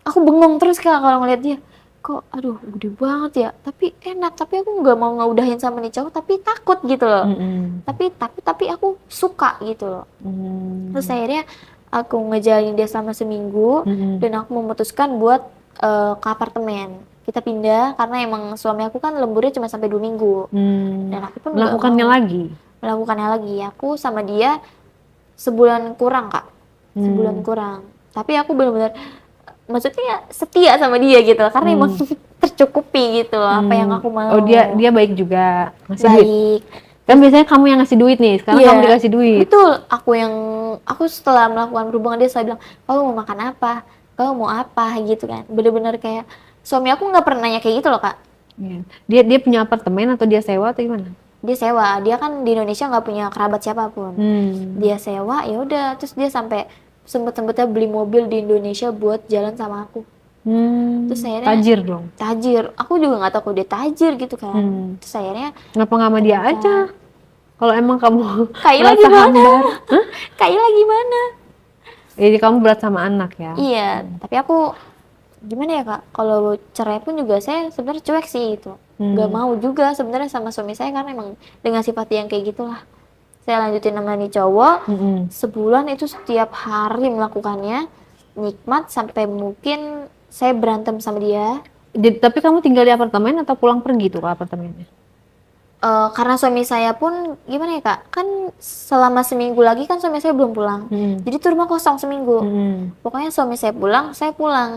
aku bengong terus Kak kalau ngeliat dia. Kok aduh gede banget ya, tapi enak, tapi aku nggak mau ngeudahin sama nih cowok, tapi takut gitu loh. Tapi aku suka gitu loh. Terus akhirnya aku ngejalanin dia selama seminggu dan aku memutuskan buat ke apartemen. Kita pindah karena emang suami aku kan lemburnya cuma sampai 2 minggu. Dan aku pun melakukannya lagi. Aku sama dia sebulan kurang Kak. Sebulan kurang. Tapi aku benar-benar maksudnya setia sama dia gitu karena emang tercukupi gitu loh apa yang aku mau. Oh, dia baik juga, ngasih duit. Baik. Kan biasanya kamu yang ngasih duit nih, sekarang kamu dikasih duit. Betul, aku setelah melakukan hubungan dia saya bilang, kamu mau makan apa? Kamu mau apa? Gitu kan. Bener-bener kayak suami aku nggak pernah nanya kayak gitu loh Kak. Dia punya apartemen atau dia sewa atau gimana? Dia sewa, dia kan di Indonesia nggak punya kerabat siapapun. Dia sewa, ya udah. Terus dia sampai sempet-sempetnya beli mobil di Indonesia buat jalan sama aku. Terus akhirnya Tajir dong. Tajir, aku juga nggak tahu kalau dia tajir gitu kan. Terus akhirnya Kenapa nggak sama dia aja? Kalau emang kamu Kaila merasa gimana? hambar. Kaila gimana? Jadi kamu berat sama anak ya? Iya, tapi aku gimana ya Kak? Kalau cerai pun juga saya sebenarnya cuek sih itu. Gak mau juga sebenarnya sama suami saya karena emang dengan sifat yang kayak gitulah. Saya lanjutin sama nih cowok. Sebulan itu setiap hari melakukannya, nikmat sampai mungkin saya berantem sama dia. Jadi, tapi kamu tinggal di apartemen atau pulang pergi tuh ke apartemennya? karena suami saya pun gimana ya kak, kan selama seminggu lagi kan suami saya belum pulang, jadi tuh rumah kosong seminggu. Pokoknya suami saya pulang,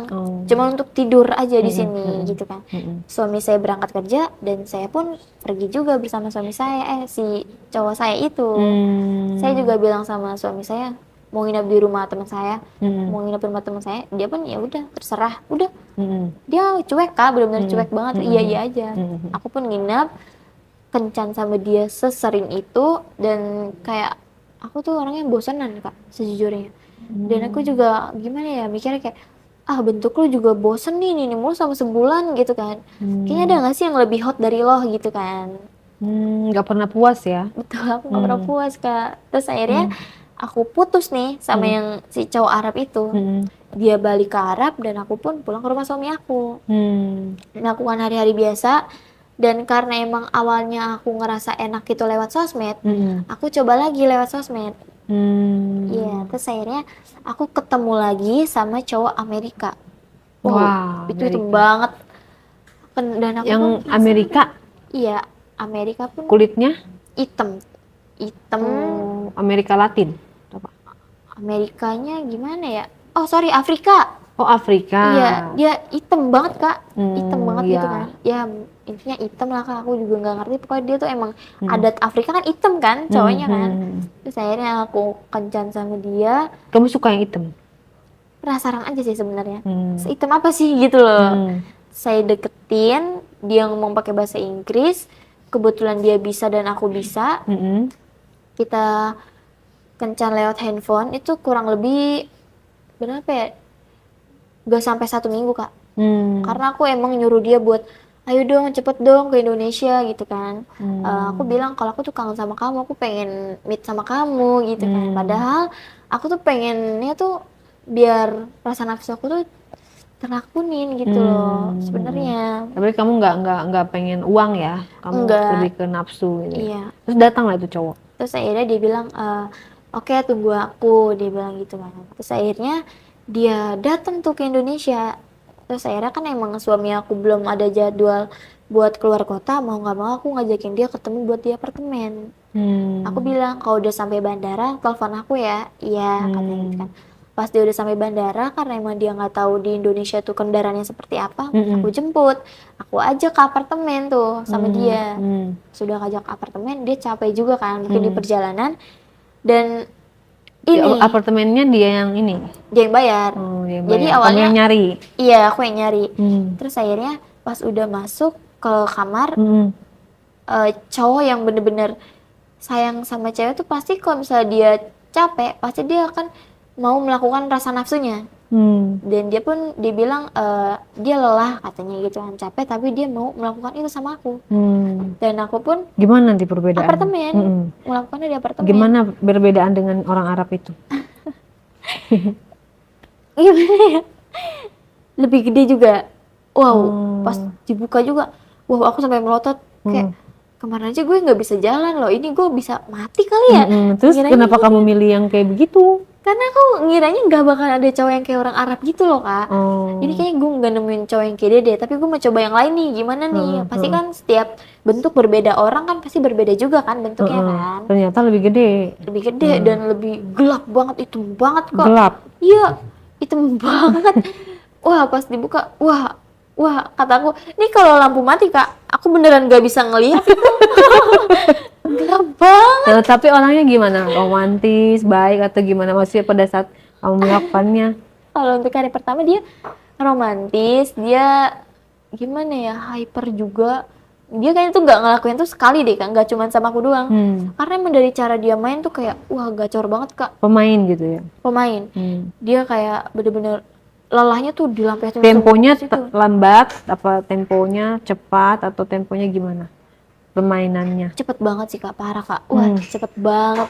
Oh. cuma untuk tidur aja di sini gitu kan. Suami saya berangkat kerja dan saya pun pergi juga bersama suami saya, si cowok saya itu. Saya juga bilang sama suami saya mau nginep di rumah teman saya, mau nginep di rumah teman saya, dia pun ya udah terserah, udah. Dia cuek kak, benar-benar cuek banget, iya aja. Aku pun nginep, kencan sama dia sesering itu, dan kayak aku tuh orangnya bosanan kak sejujurnya. Dan aku juga gimana ya mikirnya kayak bentuk lo juga bosen nih mulu sama sebulan gitu kan. Kayaknya ada nggak sih yang lebih hot dari lo gitu kan. Nggak pernah puas ya? Betul, aku nggak pernah puas kak. Terus akhirnya aku putus nih sama yang si cowok Arab itu. Dia balik ke Arab dan aku pun pulang ke rumah suami aku. Melakukan hari-hari biasa. Dan karena emang awalnya aku ngerasa enak itu lewat sosmed, aku coba lagi lewat sosmed. Iya, terus akhirnya aku ketemu lagi sama cowok Amerika. Wow, itu Amerika. banget. Dan aku Yang pun penasaran. Amerika Iya, Amerika pun kulitnya hitam. Amerika Latin apa? Amerikanya gimana ya? Oh sorry, Afrika. Oh, Afrika. Iya, dia hitam banget kak, hitam banget gitu iya. kan. Ya intinya hitam lah kak, aku juga nggak ngerti. Pokoknya dia tuh emang adat Afrika kan hitam kan, cowoknya kan. Terus akhirnya aku kencan sama dia. Kamu suka yang hitam? Penasaran aja sih sebenarnya. Hitam apa sih gitu loh. Saya deketin, dia ngomong pakai bahasa Inggris. Kebetulan dia bisa dan aku bisa. Kita kencan lewat handphone itu kurang lebih berapa ya? Gak sampai 1 minggu kak. Karena aku emang nyuruh dia buat ayo dong cepet dong ke Indonesia gitu kan. Aku bilang kalau aku tuh kangen sama kamu, aku pengen meet sama kamu gitu kan. Padahal aku tuh pengennya tuh biar rasa nafsu aku tuh terlakuin gitu loh sebenarnya. Tapi kamu nggak pengen uang ya? Kamu Enggak. lebih ke nafsu gitu. Iya. Terus datang lah itu cowok. Terus akhirnya dia bilang oke, tunggu aku, dia bilang gitu kan. Terus akhirnya dia datang tuh ke Indonesia. Terus akhirnya kan emang suami aku belum ada jadwal buat keluar kota, mau nggak mau aku ngajakin dia ketemu buat di apartemen. Aku bilang kalau udah sampai bandara telepon aku ya. Iya katanya gitu kan. Pas dia udah sampai bandara, karena emang dia nggak tahu di Indonesia tuh kendaraannya seperti apa, aku jemput, aku ajak ke apartemen tuh sama dia. Sudah ngajak apartemen, dia capek juga kan mungkin di perjalanan. Dan ini apartemennya dia yang ini. dia yang bayar. Dia yang Jadi bayar. awalnya Kamu yang nyari. Iya, aku yang nyari. Terus akhirnya pas udah masuk ke kamar, cowok yang bener-bener sayang sama cewek tuh pasti kalau misalnya dia capek, pasti dia akan mau melakukan rasa nafsunya. Dan dia pun dibilang dia lelah katanya gitu kan, capek, tapi dia mau melakukan itu sama aku. Dan aku pun Gimana nanti perbedaan? apartemen, melakukannya di apartemen. Gimana perbedaan dengan orang Arab itu? Gimana ya? Lebih gede juga. Wow, pas dibuka juga, wow aku sampai melotot kayak kemarin aja gue nggak bisa jalan loh, ini gue bisa mati kali ya. Terus Ngiranya kenapa kamu milih yang kayak begitu? Karena aku ngiranya nggak bakal ada cowok yang kayak orang Arab gitu loh kak. Jadi kayaknya gue nggak nemuin cowok yang kayak dia deh, tapi gue mau coba yang lain nih, gimana nih? Pasti kan setiap bentuk berbeda orang kan pasti berbeda juga kan bentuknya kan. Ternyata lebih gede. Lebih gede dan lebih gelap banget, hitam banget kok. Gelap? Iya, hitam banget. Wah pas dibuka, wah kataku, ini kalau lampu mati kak, aku beneran gak bisa ngelihat itu. Gelap banget. Nah, tapi orangnya gimana? Romantis, baik atau gimana? Maksudnya pada saat kamu melakukannya? Kalau untuk hari pertama dia romantis, dia gimana ya, hyper juga. Dia kayaknya tuh gak ngelakuin tuh sekali deh kak, gak cuma sama aku doang. Karena emang dari cara dia main tuh kayak, wah gacor banget kak. Pemain gitu ya? Pemain. Dia kayak bener-bener lelahnya tuh dilampiaskan. Temponya lambat, apa temponya cepat atau temponya gimana? Permainannya? Cepet banget sih kak, parah kak. Wah cepet banget.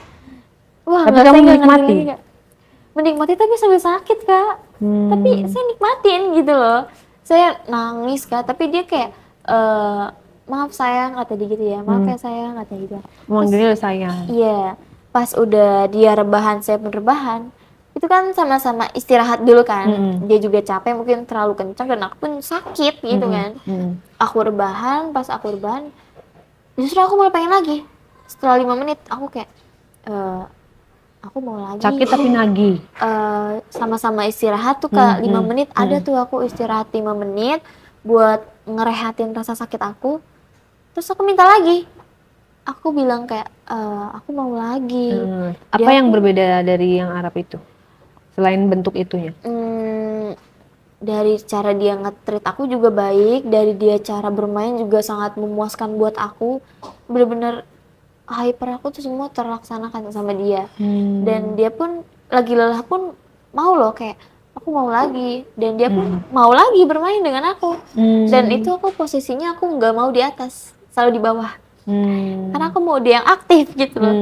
Wah, tapi kamu menikmati? Menikmati tapi sampai sakit kak. Tapi saya nikmatin gitu loh. Saya nangis kak, tapi dia kayak maaf sayang kata dia gitu ya. Maaf ya sayang kata gitu. Manggilnya sayang. Iya, pas udah dia rebahan, saya pun rebahan. Itu kan sama-sama istirahat dulu kan. Dia juga capek, mungkin terlalu kencang dan aku pun sakit gitu kan. Aku rebahan, pas aku rebahan Justru aku malah pengen lagi. Setelah 5 menit aku kayak aku mau lagi. Sakit tapi nagih. Sama-sama istirahat tuh Kak, 5 menit ada tuh aku istirahat 5 menit buat ngerehatin rasa sakit aku. Terus aku minta lagi. Aku bilang kayak aku mau lagi. Apa yang berbeda dari yang Arab itu? Selain bentuk itunya? Dari cara dia nge-treat aku juga baik, dari dia cara bermain juga sangat memuaskan buat aku. Bener-bener hyper aku tuh semua terlaksanakan sama dia. Dan dia pun lagi lelah pun mau loh kayak aku mau lagi, dan dia pun mau lagi bermain dengan aku. Dan itu aku posisinya aku nggak mau di atas, selalu di bawah. Karena aku mau dia yang aktif gitu loh.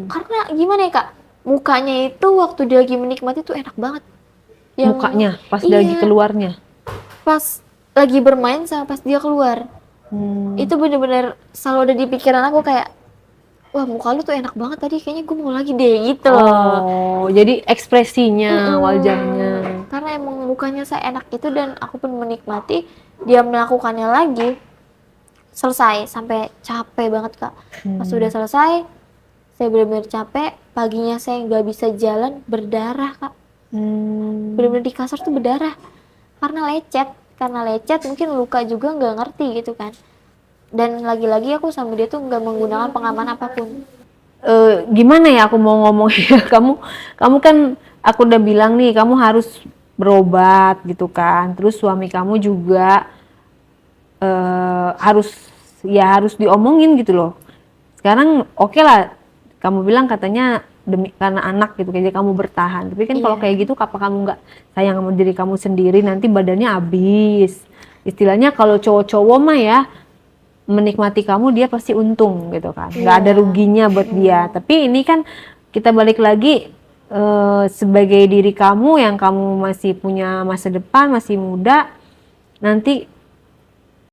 Karena gimana ya Kak, mukanya itu waktu dia lagi menikmati tuh enak banget. Mukanya pas dia lagi keluarnya? Pas lagi bermain sama pas dia keluar. Itu bener-bener selalu ada di pikiran aku kayak, wah muka lu tuh enak banget tadi, kayaknya gue mau lagi deh gitu loh. Jadi ekspresinya, wajahnya. Karena emang mukanya seenak itu dan aku pun menikmati dia melakukannya lagi. Selesai, sampai capek banget Kak. Pas sudah selesai, saya benar-benar capek. Paginya saya nggak bisa jalan, berdarah Kak. Benar-benar di kasur tuh berdarah. Karena lecet mungkin luka juga nggak ngerti gitu kan. Dan lagi-lagi aku sama dia tuh nggak menggunakan pengaman apapun. Gimana ya aku mau ngomong ya, kamu kan aku udah bilang nih kamu harus berobat gitu kan, terus suami kamu juga harus diomongin gitu loh. Sekarang oke lah, kamu bilang katanya karena anak gitu, jadi kamu bertahan. Tapi kan kalau kayak gitu, apa kamu nggak sayang sama diri kamu sendiri, nanti badannya habis. Istilahnya kalau cowok-cowok mah ya, menikmati kamu dia pasti untung gitu kan, nggak ada ruginya buat dia. Tapi ini kan kita balik lagi sebagai diri kamu yang kamu masih punya masa depan, masih muda, nanti